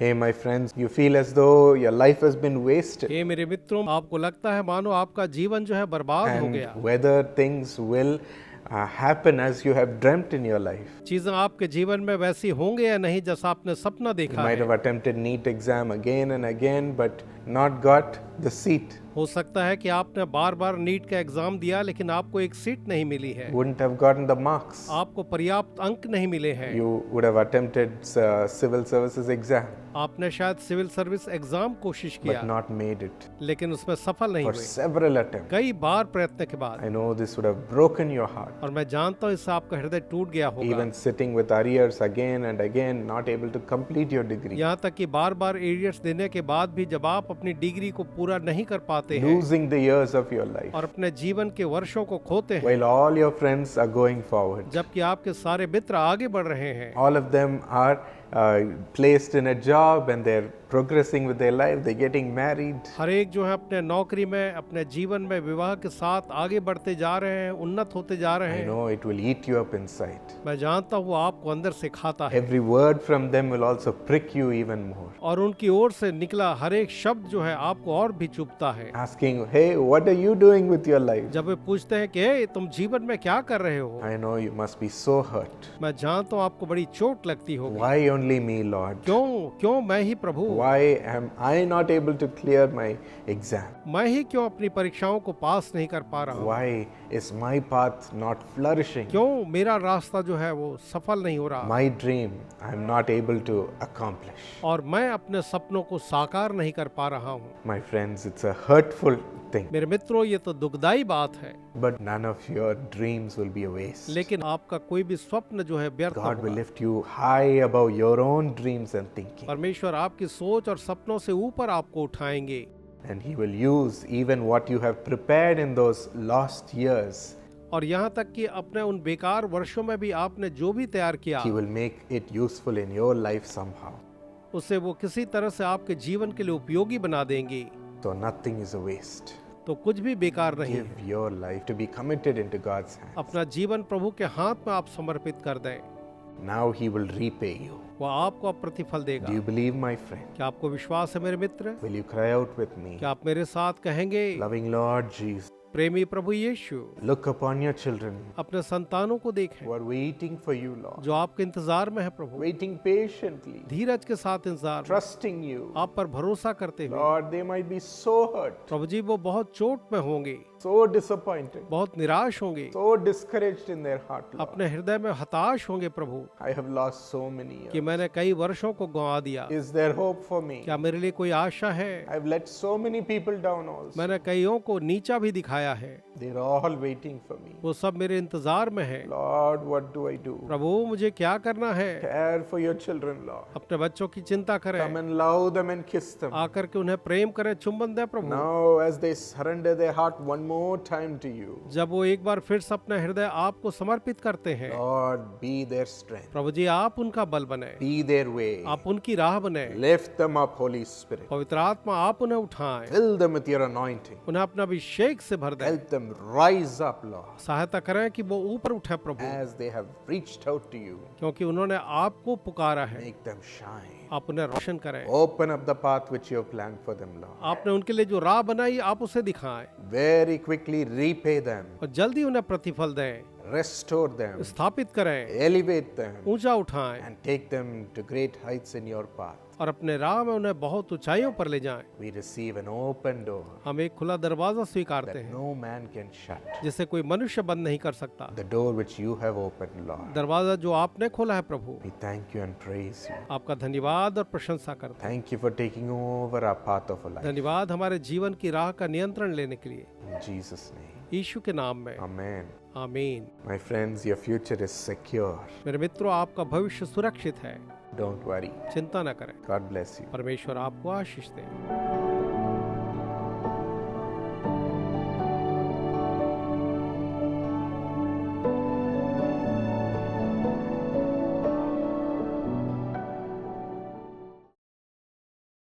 Hey, my friends, you feel as though your life has been wasted, हे मेरे मित्रों, आपको लगता है मानो आपका जीवन जो है बर्बाद हो and गया। whether things will happen as you have dreamt in your life. चीजें आपके जीवन में वैसी होंगे या नहीं जैसा आपने सपना You देखा might है। have attempted NEET exam again and again, but not got the seat. हो सकता है कि आपने बार बार नीट का एग्जाम दिया लेकिन आपको एक सीट नहीं मिली है, Wouldn't have gotten the marks. आपको पर्याप्त अंक नहीं मिले हैं। You would have attempted civil services exam, आपने शायद सिविल सर्विस एग्जाम कोशिश किया but not made it. लेकिन उसमें सफल नहीं For हुए। several attempts. कई बार प्रयत्न के बाद, I know this would have broken your heart. और मैं जानता हूँ इससे आपका हृदय टूट गया होगा। Even sitting with arrears again and again, not able to complete your degree. यहाँ तक कि बार बार एरियर्स देने के बाद भी जब आप अपनी डिग्री को पूरा नहीं कर पाते हैं Losing the years of your life. और अपने जीवन के वर्षों को खोते हैं, While all your friends are going forward, जबकि आपके सारे मित्र आगे बढ़ रहे हैं, all of them are placed in a job and they're progressing with their life, they're getting married. हर एक जो है अपने नौकरी में, अपने जीवन में विवाह के साथ आगे बढ़ते जा रहे हैं, उन्नत होते जा रहे I हैं। know it will eat you up inside. मैं जानता हूँ वो आपको अंदर से खाता है, Every word from them will also prick you even more. और उनकी ओर से निकला हर एक शब्द जो है आपको और भी चुभता है। Asking, hey, what are you doing with your life? जब वे पूछते हैं कि "हे, तुम जीवन में क्या कर रहे हो", I know you must be so hurt. मैं जानता हूँ आपको बड़ी चोट लगती होगी। Why only me, Lord? क्यों मैं ही प्रभु, Why am I not able to clear my exam? मैं ही क्यों अपनी परीक्षाओं को पास नहीं कर पा रहा हूँ, Why is my path not flourishing? क्यों मेरा रास्ता जो है वो सफल नहीं हो रहा, My dream I am not able to accomplish. और मैं अपने सपनों को साकार नहीं कर पा रहा हूँ। My friends, it's a hurtful thing, मेरे मित्रों, ये तो दुखदाई बात है, but none of your dreams will be a waste. लेकिन आपका कोई भी स्वप्न जो है व्यर्थ God will होगा। lift you high above your own dreams and thinking, परमेश्वर आपकी सोच और सपनों से ऊपर आपको उठाएंगे, and He will use even what you have prepared in those lost years. और यहाँ तक कि अपने उन बेकार वर्षों में भी आपने जो भी तैयार किया, He will make it useful in your life somehow. उसे वो किसी तरह से आपके जीवन के लिए उपयोगी बना देंगे। So nothing is a waste. तो कुछ भी बेकार नहीं है। Give your life to be committed into God's hands. अपना जीवन प्रभु के हाथ में आप समर्पित कर दें, Now He will repay you. वो आपको अब प्रतिफल देगा। Do you believe, my friend? क्या आपको विश्वास है मेरे मित्र? Will you cry out with me? क्या आप मेरे साथ कहेंगे, Loving Lord Jesus, प्रेमी प्रभु यीशु, look upon your children अपने संतानों को देखें who are waiting for you, Lord. जो आपके इंतजार में है प्रभु, Waiting patiently, धीरज के साथ इंतजार में, trusting you. आप पर भरोसा करते हुए। Lord, they might be so hurt, प्रभु जी वो बहुत चोट में होंगे, so disappointed, बहुत निराश होंगे, so discouraged in their heart, Lord. अपने हृदय में हताश होंगे प्रभु I have lost so many कि years. मैंने कई वर्षों को गंवा दिया। Is there hope for me? क्या मेरे लिए कोई आशा है? I've let so many people down also. मैंने कईयों को नीचा भी दिखाया है, They're all waiting for me. वो सब मेरे इंतजार में है। Lord, what do I do? प्रभु मुझे क्या करना है? Care for your children, Lord. अपने बच्चों की चिंता करें, Come and love them and kiss them. आकर के उन्हें प्रेम करें, चुंबन दें प्रभु। Now, as they surrender their heart one more time to you, जब वो एक बार फिर से अपना हृदय आपको समर्पित करते हैं, Lord, be their strength, प्रभु जी आप उनका बल बने, be their way. आप उनकी राह बने, Lift them up, Holy Spirit. पवित्र आत्मा आप उन्हें उठाएं, Fill them with your anointing. उन्हें अपना अभिषेक से भर दें, Help them rise up, Lord, सहायता करें कि वो ऊपर उठे प्रभु, as they have reached out to you. क्योंकि उन्होंने आपको पुकारा है। Make them shine. आप उन्हें रोशन करें, Open up the path which you have planned for them, Lord. आपने उनके लिए जो राह बनाई आप उसे दिखाएं, Very quickly repay them, और जल्दी उन्हें प्रतिफल दें, restore them, स्थापित करें, elevate them, ऊंचा उठाएं, and take them to great heights in your path. और अपने राह में उन्हें बहुत ऊंचाइयों पर ले जाएं। We receive an open door हम एक खुला दरवाजा स्वीकारते that हैं no man can shut. जिसे कोई मनुष्य बंद नहीं कर सकता। The door which you have opened, Lord. दरवाजा जो आपने खोला है प्रभु, We thank you and praise you. आपका धन्यवाद और प्रशंसा करते हैं। Thank you for taking over our path of life. धन्यवाद हमारे जीवन की राह का नियंत्रण लेने के लिए, In Jesus' name. यीशु के नाम में, Amen. आमीन। My friends, your future is secure. मेरे मित्रों, आपका भविष्य सुरक्षित है, Don't worry. चिंता न करें। God bless you. परमेश्वर आपको आशीष दे।